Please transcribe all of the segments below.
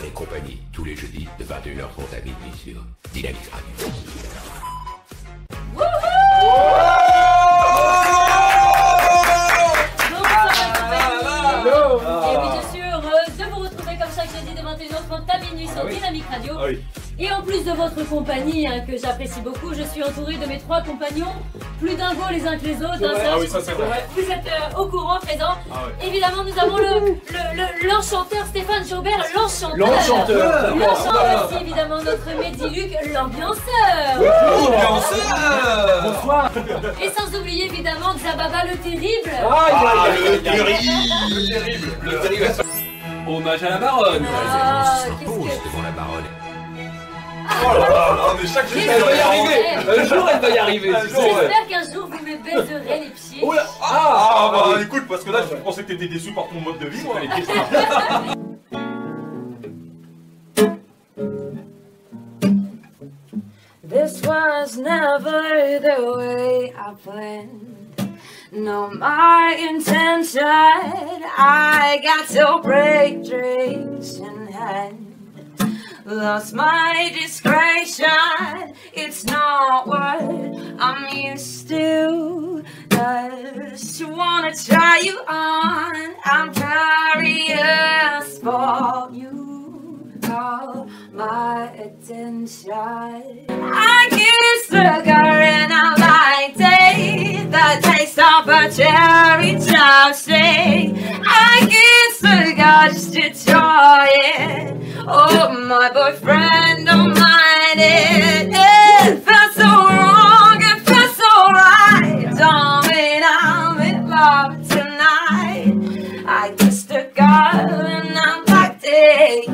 Baronne et compagnie, tous les jeudis de 21h30 à minuit sur Dynamique Radio. Et oui, je suis heureuse de vous retrouver comme chaque jeudi de 21h30 à minuit sur Dynamique Radio. Et en plus de votre compagnie, que j'apprécie beaucoup, je suis entourée de mes 3 compagnons, plus dingos les uns que les autres. Ça c'est vrai. Vous êtes au courant, présent. Évidemment, nous avons l'enchanteur Stéphane Jaubert, l'enchanteur. L'enchanteur aussi, évidemment, notre Mehdi Luc, l'ambianceur. Bonsoir. Et sans oublier évidemment Xababa le terrible. Le terrible. Hommage à la baronne. Devant la baronne. Oh là là, mais chaque jour elle va y arriver. Un jour elle va y arriver. J'espère qu'un jour vous me baiserez les pieds. Oh là. Bah écoute, parce que là je pensais que t'étais déçu par ton mode de vie. Les pieds. This was never the way I planned. No, my intention, I got to break drinks in hand. Lost my discretion, it's not what I'm used to. Just wanna try you on, I'm curious for you. Call my attention. I kissed the girl and I liked it. The taste of a cherry chopstick. I kissed the girl just to try it. Oh, my boyfriend don't mind it. It felt so wrong, it felt so right. Don't mean I'm in love tonight. I kissed a girl and I liked it.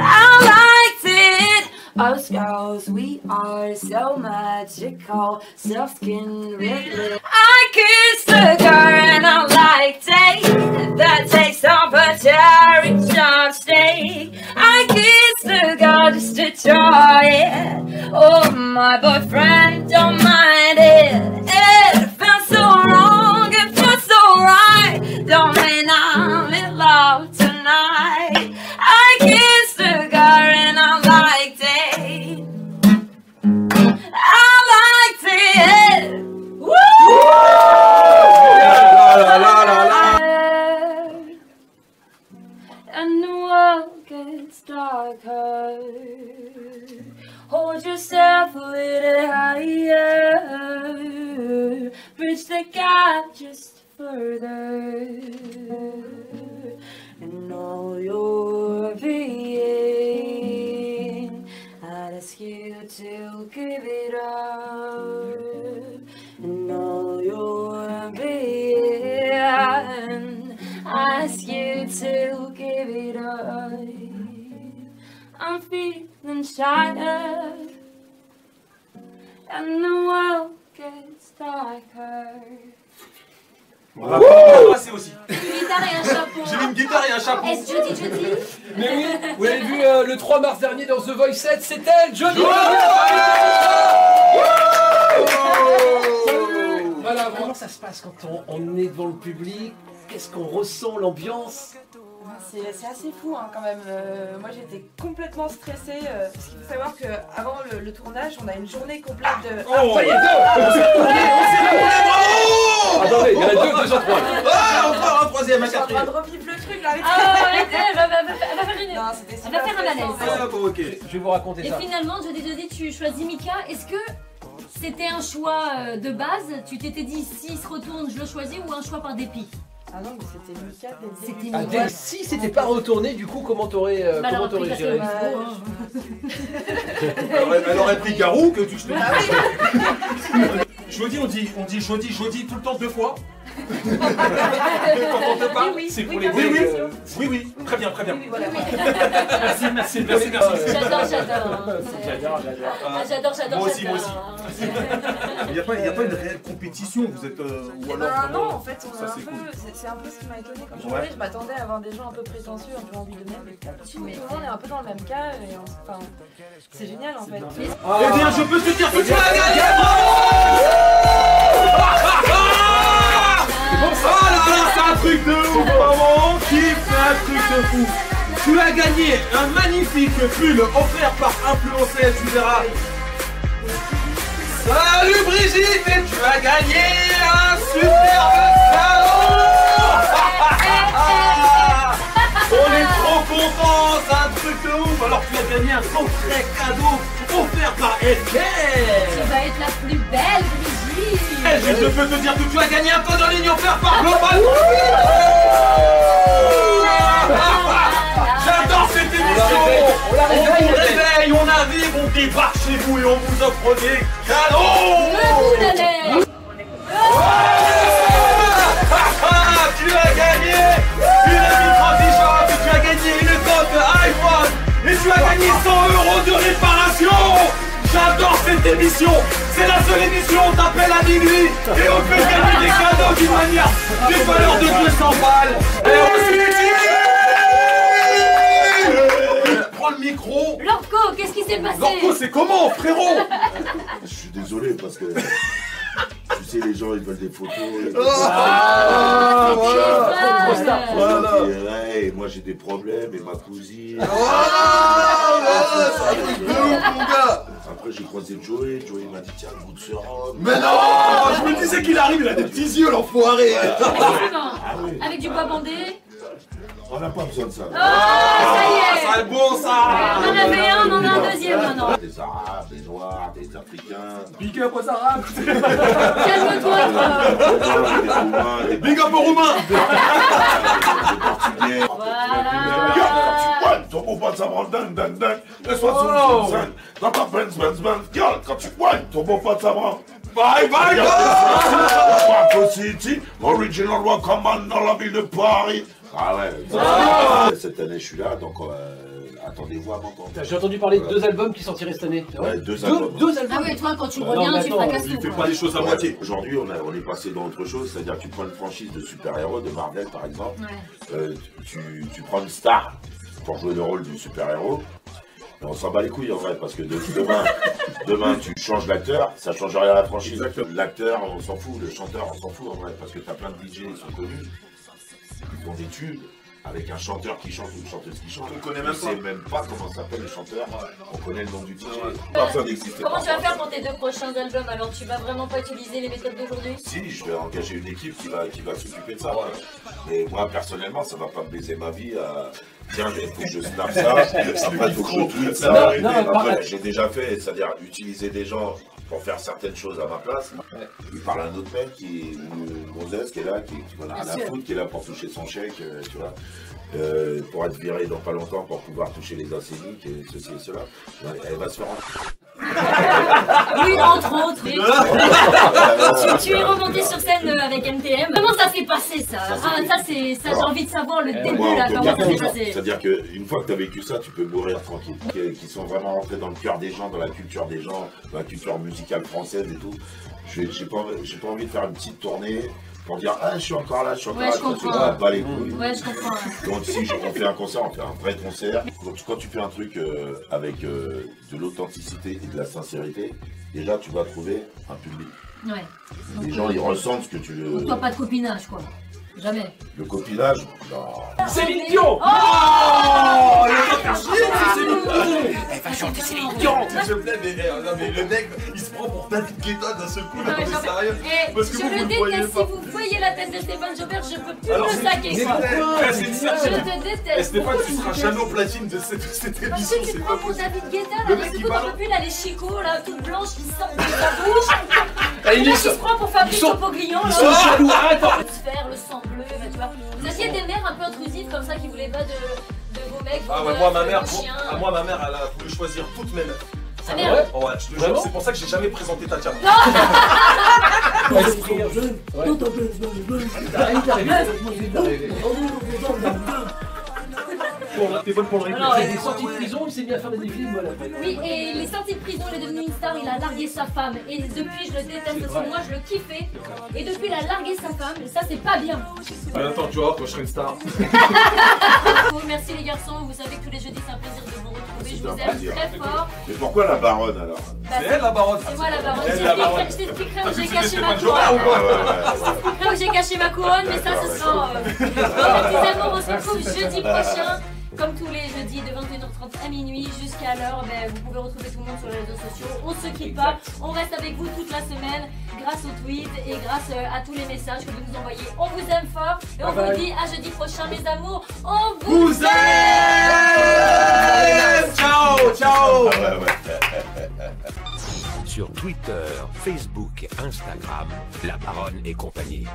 I liked it. Us girls, we are so magical. Soft skin, red lips. I kissed a girl and I liked it. The taste of a cherry chopstick. I kissed a girl just to try it. Oh, my boyfriend don't mind it. It felt so wrong, it felt so right. Don't mean I'm in love tonight. I kissed a girl and I liked it. I liked it. Woo! And the world gets darker. Hold yourself a little higher. Bridge the gap just further. And all your being, I'd ask you to give it up. And all your being, I ask you to give it up. I'm feeling shattered, and the world gets darker. C'est aussi. Une guitare et un chapeau. J'ai mis une guitare et un chapeau. Est-ce Jody? Mais oui, vous l'avez vu le 3 mars dernier dans The Voice 7, c'est elle, Jody. Voilà, comment ça se passe quand on est devant le public? Qu'est-ce qu'on ressent, l'ambiance? C'est assez fou hein, quand même. Moi j'étais complètement stressée parce qu'il faut savoir qu'avant le tournage on a une journée complète de... Oh, ça y est, attendez, il y en a deux sur trois. Encore un troisième, un Je suis en train quatrième. de revivre le truc là avec Arrêtez, elle va faire une... Non, c'était Elle va faire un malaise. Ah, bon, ok. Je vais vous raconter Et ça. finalement, Jody, tu choisis Mika. Est-ce que c'était un choix de base? Tu t'étais dit, s'il se retourne, je le choisis, ou un choix par dépit? Ah non mais c'était Mika dès le début. C'était Ah, Mika. si c'était pas retourné, du coup, comment t'aurais géré? Elle aurait pris Garou que tu je te Jody, on dit Jody tout le temps 2 fois. Quand on te parle, C'est pour oui, les oui, blagues. Oui, très bien. Oui, voilà. Merci. J'adore. J'adore. Moi aussi. hein. Il n'y a pas une réelle compétition, vous êtes... ou alors, Non, en fait, on ça, a c'est cool. c'est un peu ce qui m'a étonné quand je suis Ouais. arrivée. Je m'attendais à avoir des gens un peu prétentieux, un peu envie de même. Mais tout le monde est un peu dans le même cas. Et enfin, c'est génial en fait. Eh bien, je peux te dire tout de suite. C'est un truc de ouf, vraiment, on kiffe, c'est un truc de fou. Tu as gagné un magnifique pull offert par Influencel, tu verras. Salut Brigitte, et tu as gagné un superbe salon. On est trop contents, c'est un truc de ouf. Alors tu as gagné un coffret cadeau offert par Elker. Tu vas être la plus belle, Brigitte. Et je peux te dire que tu as gagné un code en ligne offert par Global. J'adore cette émission. On vous réveille, on arrive, on débarque chez vous et on vous offre des cadeaux. Tu as gagné une micro-t-shirt, tu as gagné une coque iPhone et tu as gagné 100 € de réparation. J'adore cette émission. C'est la seule émission où on t'appelle à minuit et on peut gagner des cadeaux d'une manière d'une valeur de 200 balles. Prends le micro. Lorco, qu'est-ce qui s'est passé? Lorco, c'est comment, frérot? Je suis désolé parce que tu sais, les gens ils veulent des photos. Voilà. Et moi j'ai des problèmes et ma cousine. Après j'ai croisé Joey m'a dit tiens le goût de ce rhum. Mais non, je me disais qu'il arrive, il a des petits yeux l'enfoiré. Avec du bois bandé. On n'a pas besoin de ça. Oh, ça y est. Ça est bon ça. On en avait un, on en a un deuxième maintenant. Des Arabes, des Noirs, des Africains. Big up aux Arabes. Calme-toi. Des Roumains, des Big up aux Roumains. Portugais. Voilà. Ton beau pote ça branle ding ding ding. Laisse-moi sur le dans ta Benz. Regarde, quand tu poignes, ton beau pote ça branle. Bye bye go. Marco City, original one command dans la ville de Paris. Ah ouais. Cette année je suis là, donc attendez-vous à m'entendre. J'ai entendu parler de 2 albums qui sortiraient cette année. Ouais, 2 albums. 2 albums. Ah ouais, toi quand tu reviens, tu fracasses tout. Tu fais pas les choses à moitié. Aujourd'hui, on est passé dans autre chose, c'est-à-dire que tu prends une franchise de super-héros, de Marvel par exemple, tu prends une star pour jouer le rôle du super-héros. On s'en bat les couilles en vrai, parce que demain tu changes l'acteur, ça change rien à la franchise. L'acteur, on s'en fout, le chanteur, on s'en fout en vrai, parce que t'as plein de DJ, ils sont connus, ils font des tubes, avec un chanteur qui chante ou une chanteuse qui chante. On connaît même pas. Sait même pas comment s'appelle le chanteur, on connaît le nom du DJ. Pas besoin d'exister. Comment tu vas faire pour tes 2 prochains albums? Alors tu vas vraiment pas utiliser les méthodes d'aujourd'hui? Si, je vais engager une équipe qui va s'occuper de ça. Et moi personnellement, ça va pas me baiser ma vie à... Tiens, il faut que je snap ça, après il faut que je tweet ça. Après, j'ai déjà fait, c'est-à-dire utiliser des gens pour faire certaines choses à ma place. Il parle à un autre mec qui est gonzesse qui est là, qui en a rien à foutre, qui est là pour toucher son chèque, tu vois. Pour être viré dans pas longtemps pour pouvoir toucher les acéniques et ceci et cela. Elle va se faire Oui, entre autres. Tu es remonté sur scène avec MTM. Comment ça s'est passé ça? Ah, ça j'ai envie de savoir le début là, comment ça s'est passé. C'est-à-dire qu'une fois que tu as vécu ça, tu peux mourir tranquille. Qui sont vraiment rentrés dans le cœur des gens, dans la culture des gens, dans la culture musicale française et tout. J'ai pas envie de faire une petite tournée pour dire ah je suis encore là, je suis encore là, je comprends. Pas les couilles. Ouais, je comprends. Donc si on fait un concert, on fait un vrai concert. Quand tu fais un truc avec de l'authenticité et de la sincérité, déjà tu vas trouver un public. Ouais. Les gens ils ressentent ce que tu veux. Pour toi pas de copinage quoi. Jamais. Le copinage, non. Céline Dion. Oh, elle va chanter Céline Dion. S'il te plaît, mais le mec, il se prend pour David Guetta d'un seul coup, là, mais sérieux. Parce que je vous le ne voyez déteste, pas. si vous voyez la tête de Stéphane Jobert, je peux plus Alors, le saquer quoi. Je te déteste. Stéphane, tu seras jamais au platine de cette émission, Parce que tu c'est te pas prends pour possible. David Guetta Le là, mec, d'un il coup t'en balance. peux plus là, les chicots là, toutes blanches qui sortent de sa bouche. Ils Là, qui se prend pour Fabrice Poglion là. sont jaloux. Attends. Le sphère, le sang bleu, bah, tu vois. Vous aviez des mères un peu intrusives comme ça qui voulaient pas de vos mecs, vos Ah ouais, meufs, moi ma mère, vos chiens. elle a voulu choisir toutes mes meufs. Ah merde. Ouais, je te jure, c'est pour ça que j'ai jamais présenté Tatiana. Esprit jeune. Ouais. T'es bonne pour le répéter. Il est sorti de prison, il s'est mis à faire des défilés de mode après. Oui, et il est sorti de prison, il est devenu une star, il a largué sa femme. Et depuis, je le déteste aussi, moi je le kiffais. Et depuis, il a largué sa femme, et ça c'est pas bien. Attends, tu vois, quand je serai une star. Merci les garçons, vous savez que tous les jeudis c'est un plaisir de vous retrouver, je vous aime très fort. Mais pourquoi la baronne alors? C'est elle la baronne. C'est moi la baronne, je t'expliquerai où j'ai caché ma couronne. Je t'expliquerai où j'ai caché ma couronne, mais ça ce sera... Bon, mes amours, on se retrouve jeudi prochain. Comme tous les jeudis de 21h30 à minuit jusqu'à l'heure, vous pouvez retrouver tout le monde sur les réseaux sociaux. On se quitte pas, on reste avec vous toute la semaine grâce aux tweets et grâce à tous les messages que vous nous envoyez. On vous aime fort et on vous dit à jeudi prochain mes amours. On vous aime. Ciao, ciao. Sur Twitter, Facebook, Instagram, La Baronne et compagnie.